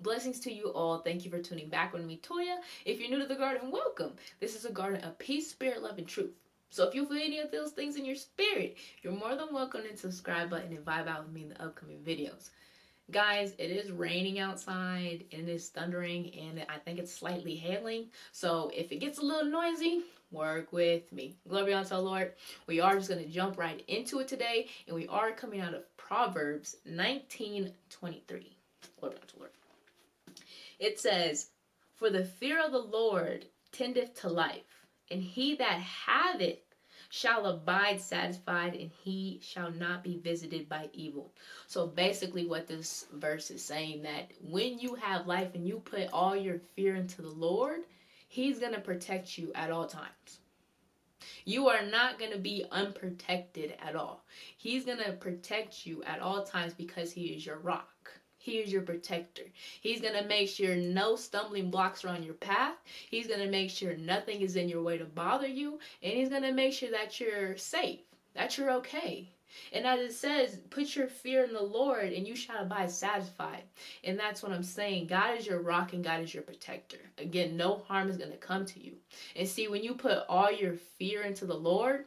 Blessings to you all. Thank you for tuning back with me, Toya. If you're new to the garden, welcome. This is a garden of peace, spirit, love, and truth. So if you feel any of those things in your spirit, you're more than welcome to subscribe button and vibe out with me in the upcoming videos. Guys, it is raining outside and it is thundering and I think it's slightly hailing. So if it gets a little noisy, work with me. Glory unto the Lord. We are just going to jump right into it today, and we are coming out of Proverbs 19:23. Glory unto the Lord. It says, "For the fear of the Lord tendeth to life, and he that haveth shall abide satisfied, and he shall not be visited by evil." So basically what this verse is saying, that when you have life and you put all your fear into the Lord, he's going to protect you at all times. You are not going to be unprotected at all. He's going to protect you at all times because he is your rock. He is your protector. He's going to make sure no stumbling blocks are on your path. He's going to make sure nothing is in your way to bother you. And he's going to make sure that you're safe, that you're okay. And as it says, put your fear in the Lord and you shall abide satisfied. And that's what I'm saying. God is your rock and God is your protector. Again, no harm is going to come to you. And see, when you put all your fear into the Lord,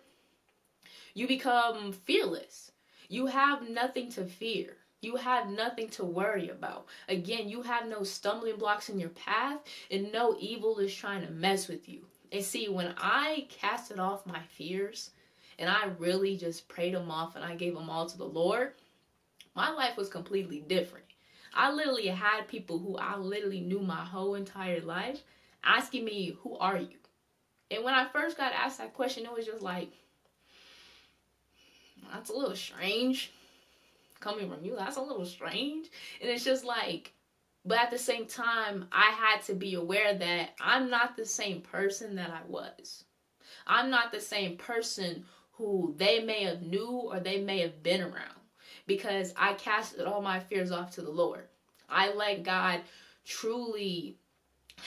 you become fearless. You have nothing to fear. You have nothing to worry about. Again, you have no stumbling blocks in your path and no evil is trying to mess with you. And see, when I casted off my fears and I really just prayed them off and I gave them all to the Lord, my life was completely different. I literally had people who I literally knew my whole entire life asking me, "Who are you?" And when I first got asked that question, it was just like, that's a little strange. Coming from you, that's a little strange. And it's just like, but at the same time, I had to be aware that I'm not the same person that I was. I'm not the same person who they may have knew or they may have been around, because I casted all my fears off to the Lord. I let God truly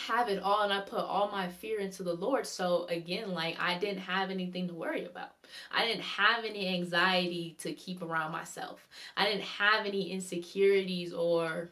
have it all and I put all my fear into the Lord. So again, like, I didn't have anything to worry about. I didn't have any anxiety to keep around myself. I didn't have any insecurities or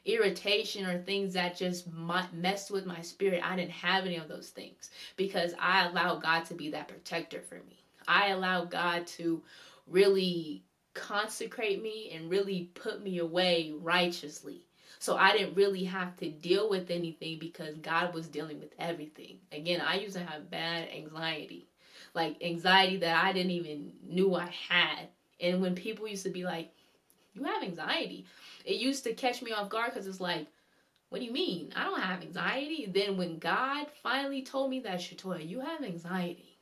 irritation or things that just messed with my spirit. I didn't have any of those things because I allowed God to be that protector for me. I allowed God to really consecrate me and really put me away righteously. So I didn't really have to deal with anything because God was dealing with everything. Again, I used to have bad anxiety. Like anxiety that I didn't even knew I had. And when people used to be like, "You have anxiety," it used to catch me off guard because it's like, what do you mean? I don't have anxiety. Then when God finally told me that, "Shatoya, you have anxiety.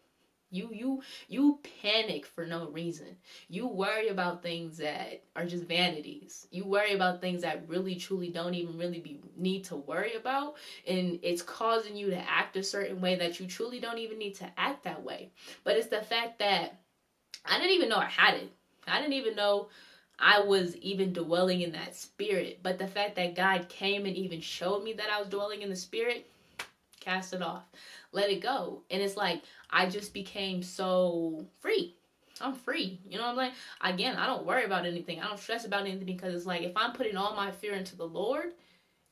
You panic for no reason. You worry about things that are just vanities. You worry about things that really truly don't even really need to worry about. And it's causing you to act a certain way that you truly don't even need to act that way." But it's the fact that I didn't even know I had it. I didn't even know I was even dwelling in that spirit. But the fact that God came and even showed me that I was dwelling in the spirit, cast it off, let it go. And it's like, I just became so free. I'm free. You know what I'm like? Again, I don't worry about anything. I don't stress about anything because it's like, if I'm putting all my fear into the Lord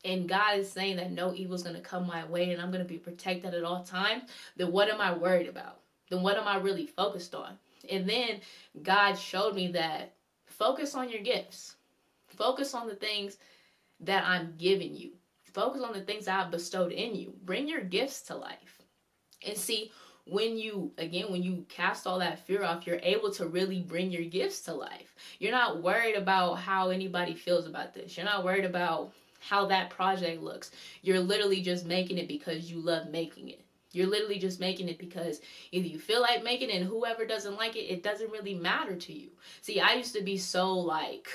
and God is saying that no evil is going to come my way and I'm going to be protected at all times, then what am I worried about? Then what am I really focused on? And then God showed me that focus on your gifts. Focus on the things that I'm giving you. Focus on the things that I've bestowed in you. Bring your gifts to life. And see, when you cast all that fear off, you're able to really bring your gifts to life. You're not worried about how anybody feels about this. You're not worried about how that project looks. You're literally just making it because you love making it. You're literally just making it because either you feel like making it, and whoever doesn't like it, it doesn't really matter to you. See, I used to be so like,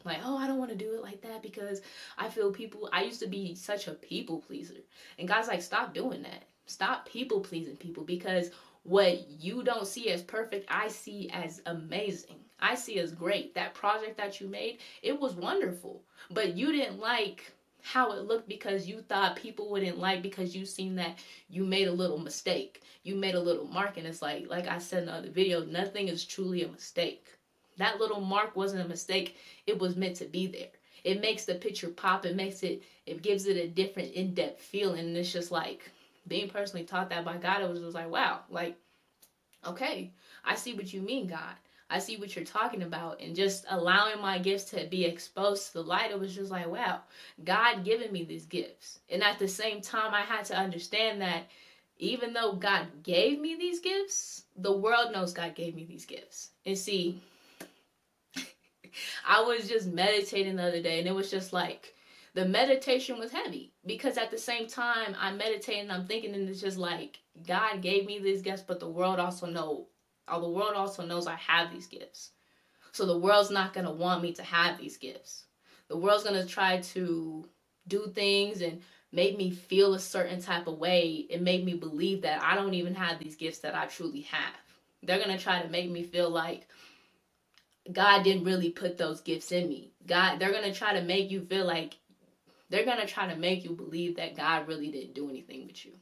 oh, I don't want to do it like that because I feel people. I used to be such a people pleaser. And God's like, stop doing that. Stop people pleasing people, because what you don't see as perfect, I see as amazing. I see as great. That project that you made, it was wonderful. But you didn't like how it looked because you thought people wouldn't like, because you seen that you made a little mistake. You made a little mark, and it's like I said in the other video, nothing is truly a mistake. That little mark wasn't a mistake. It was meant to be there. It makes the picture pop. It gives it a different in-depth feeling. And it's just like, being personally taught that by God, it was just like, wow, like, okay, I see what you mean, God. I see what you're talking about. And just allowing my gifts to be exposed to the light, it was just like, wow, God giving me these gifts. And at the same time, I had to understand that even though God gave me these gifts, the world knows God gave me these gifts. And see, I was just meditating the other day, and it was just like, the meditation was heavy, because at the same time I'm meditating, I'm thinking, and it's just like, God gave me these gifts, but the world also knows I have these gifts. So the world's not going to want me to have these gifts. The world's going to try to do things and make me feel a certain type of way and make me believe that I don't even have these gifts that I truly have. They're going to try to make me feel like God didn't really put those gifts in me. They're going to try to make you feel like, they're going to try to make you believe that God really didn't do anything with you.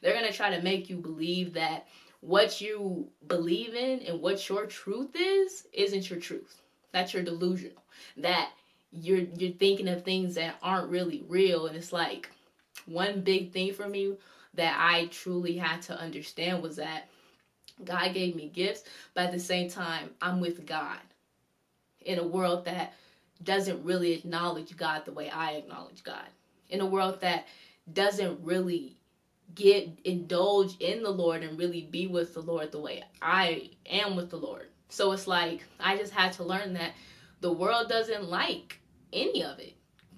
They're going to try to make you believe that what you believe in and what your truth isn't your truth. That you're delusional. That you're thinking of things that aren't really real. And it's like, one big thing for me that I truly had to understand was that God gave me gifts, but at the same time, I'm with God in a world that doesn't really acknowledge God the way I acknowledge God. In a world that doesn't really indulge in the Lord and really be with the Lord the way I am with the Lord. So it's like, I just had to learn that the world doesn't like any of it.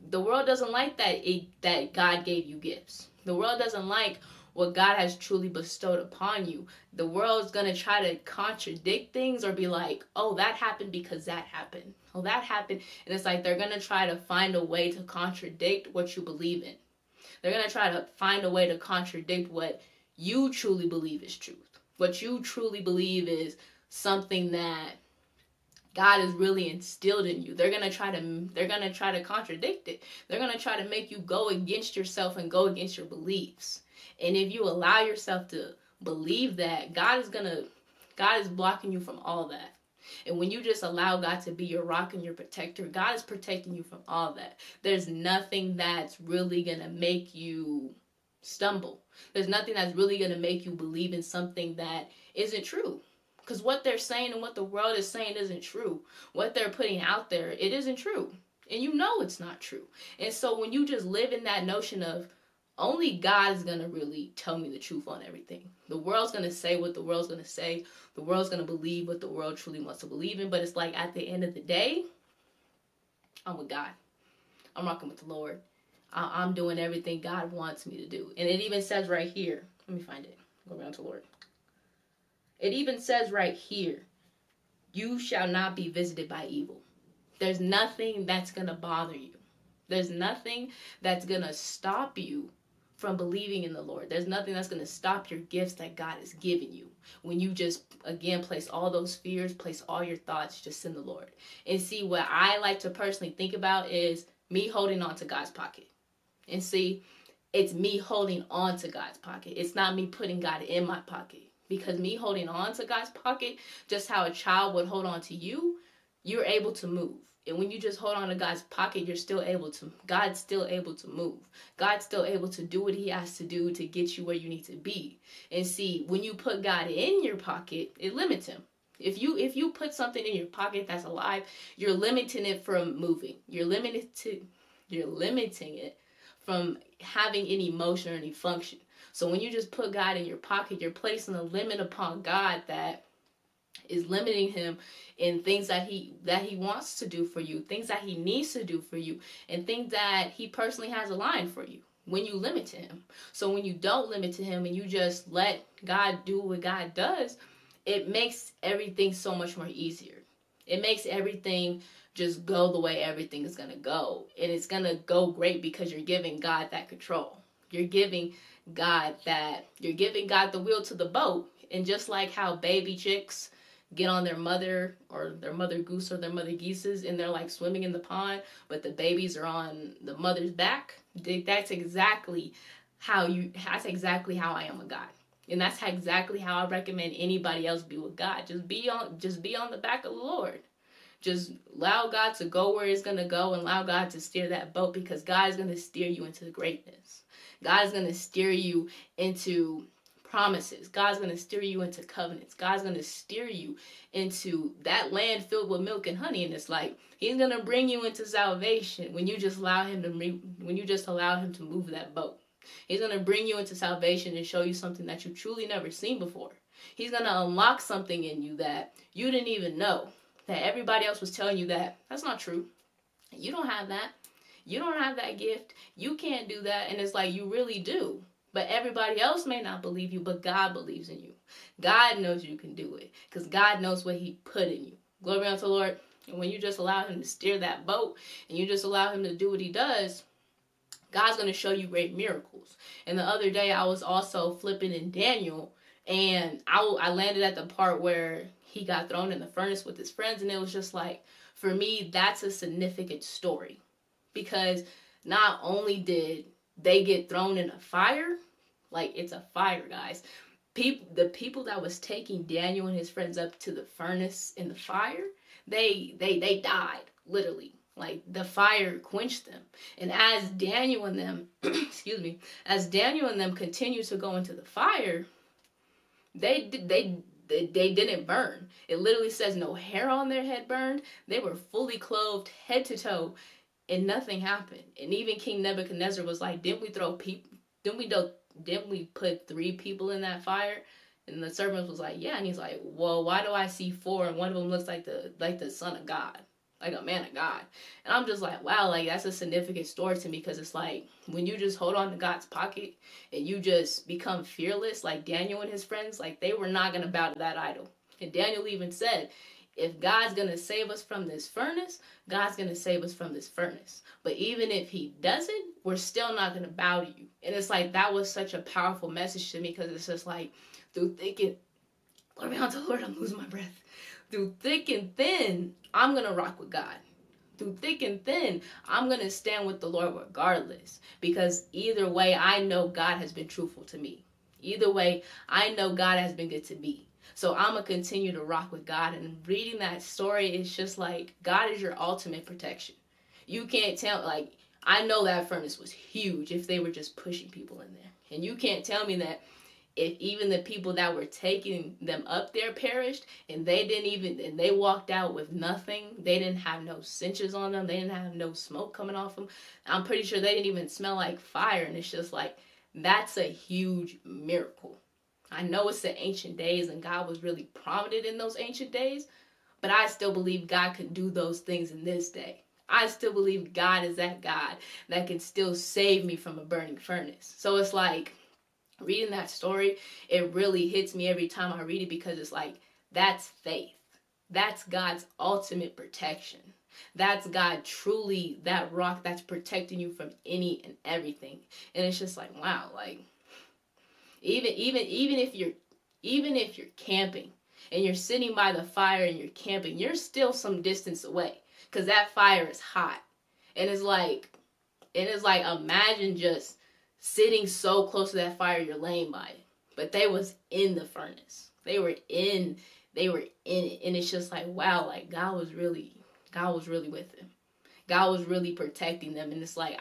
The world doesn't like that God gave you gifts. The world doesn't like what God has truly bestowed upon you. The world's going to try to contradict things or be like, oh, that happened because that happened. Oh, that happened. And it's like, they're going to try to find a way to contradict what you believe in. They're going to try to find a way to contradict what you truly believe is truth. What you truly believe is something that God has really instilled in you. They're going to try to contradict it. They're going to try to make you go against yourself and go against your beliefs. And if you allow yourself to believe that, God is blocking you from all that. And when you just allow God to be your rock and your protector, God is protecting you from all that. There's nothing that's really going to make you stumble. There's nothing that's really going to make you believe in something that isn't true. Because what they're saying and what the world is saying isn't true. What they're putting out there, it isn't true. And you know it's not true. And so when you just live in that notion of, only God is going to really tell me the truth on everything. The world's going to say what the world's going to say. The world's going to believe what the world truly wants to believe in. But it's like, at the end of the day, I'm with God. I'm rocking with the Lord. I'm doing everything God wants me to do. And it even says right here. Let me find it. Go around to Lord. It even says right here, you shall not be visited by evil. There's nothing that's going to bother you. There's nothing that's going to stop you from believing in the Lord. There's nothing that's going to stop your gifts that God has given you. When you just, again, place all those fears, place all your thoughts just in the Lord. And see, what I like to personally think about is me holding on to God's pocket. And see, it's me holding on to God's pocket. It's not me putting God in my pocket. Because me holding on to God's pocket, just how a child would hold on to you, you're able to move. And when you just hold on to God's pocket, God's still able to move. God's still able to do what he has to do to get you where you need to be. And see, when you put God in your pocket, it limits him. If you put something in your pocket that's alive, you're limiting it from moving. You're limiting it from having any motion or any function. So when you just put God in your pocket, you're placing a limit upon God that is limiting him in things that he wants to do for you, things that he needs to do for you, and things that he personally has aligned for you when you limit to him. So when you don't limit to him and you just let God do what God does, it makes everything so much more easier. It makes everything just go the way everything is going to go. And it's going to go great because you're giving God that control. You're giving God the wheel to the boat. And just like how baby chicks get on their mother or their mother goose or their mother geeses and they're like swimming in the pond, but the babies are on the mother's back, that's exactly how I am with God. And that's exactly how I recommend anybody else be with God. Just be on the back of the Lord. Just allow God to go where he's going to go and allow God to steer that boat, because God is going to steer you into greatness. God is going to steer you into promises. God's going to steer you into covenants. God's going to steer you into that land filled with milk and honey. And it's like, he's going to bring you into salvation when you just allow him to move that boat. He's going to bring you into salvation and show you something that you truly never seen before. He's going to unlock something in you that you didn't even know, that everybody else was telling you that that's not true. You don't have that. You don't have that gift. You can't do that. And it's like, you really do. But everybody else may not believe you, but God believes in you. God knows you can do it, because God knows what he put in you. Glory unto the Lord. And when you just allow him to steer that boat and you just allow him to do what he does, God's going to show you great miracles. And the other day I was also flipping in Daniel, and I landed at the part where he got thrown in the furnace with his friends. And it was just like, for me, that's a significant story, because not only did they get thrown in a fire, like it's a fire, guys. The people that was taking Daniel and his friends up to the furnace in the fire, they died, literally. Like, the fire quenched them. And as Daniel and them, as Daniel and them continued to go into the fire, they didn't burn. It literally says no hair on their head burned. They were fully clothed head to toe, and nothing happened. And even King Nebuchadnezzar was like, didn't we put 3 people in that fire? And the servant was like, yeah. And he's like, well, why do I see 4 and one of them looks like the son of God, like a man of God? And I'm just like, wow, like, that's a significant story to me, because it's like, when you just hold on to God's pocket and you just become fearless, like Daniel and his friends, like, they were not going to bow to that idol. And Daniel even said, if God's going to save us from this furnace, God's going to save us from this furnace. But even if he doesn't, we're still not going to bow to you. And it's like, that was such a powerful message to me, because it's just like, through thick and, glory unto the Lord, I'm losing my breath. Through thick and thin, I'm going to rock with God. Through thick and thin, I'm going to stand with the Lord regardless. Because either way, I know God has been truthful to me. Either way, I know God has been good to me. So I'm going to continue to rock with God. And reading that story, it's just like, God is your ultimate protection. You can't tell, like, I know that furnace was huge if they were just pushing people in there. And you can't tell me that if even the people that were taking them up there perished, and they walked out with nothing, they didn't have no cinches on them, they didn't have no smoke coming off them, I'm pretty sure they didn't even smell like fire. And it's just like, that's a huge miracle. I know it's the ancient days and God was really prominent in those ancient days, but I still believe God can do those things in this day. I still believe God is that God that can still save me from a burning furnace. So it's like, reading that story, it really hits me every time I read it, because it's like, that's faith. That's God's ultimate protection. That's God truly, that rock that's protecting you from any and everything. And it's just like, wow, like, even if you're camping and you're sitting by the fire and you're camping, you're still some distance away, because that fire is hot. And it's like, imagine just sitting so close to that fire, you're laying by it. But they was in the furnace. They were in it. And it's just like, wow, like, God was really with them. God was really protecting them. And it's like,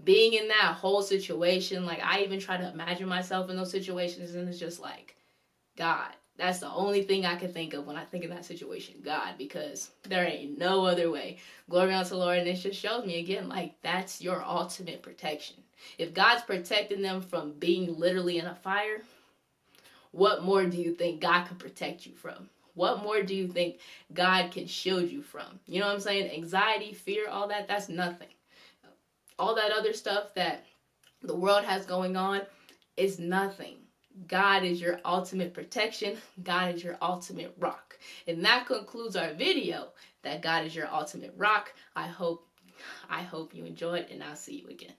being in that whole situation, like, I even try to imagine myself in those situations, and it's just like, God. That's the only thing I can think of when I think of that situation, God, because there ain't no other way. Glory unto the Lord. And it just shows me again, like, that's your ultimate protection. If God's protecting them from being literally in a fire, what more do you think God could protect you from? What more do you think God can shield you from? You know what I'm saying? Anxiety, fear, all that, that's nothing. All that other stuff that the world has going on is nothing. God is your ultimate protection. God is your ultimate rock. And that concludes our video, that God is your ultimate rock. I hope you enjoyed, and I'll see you again.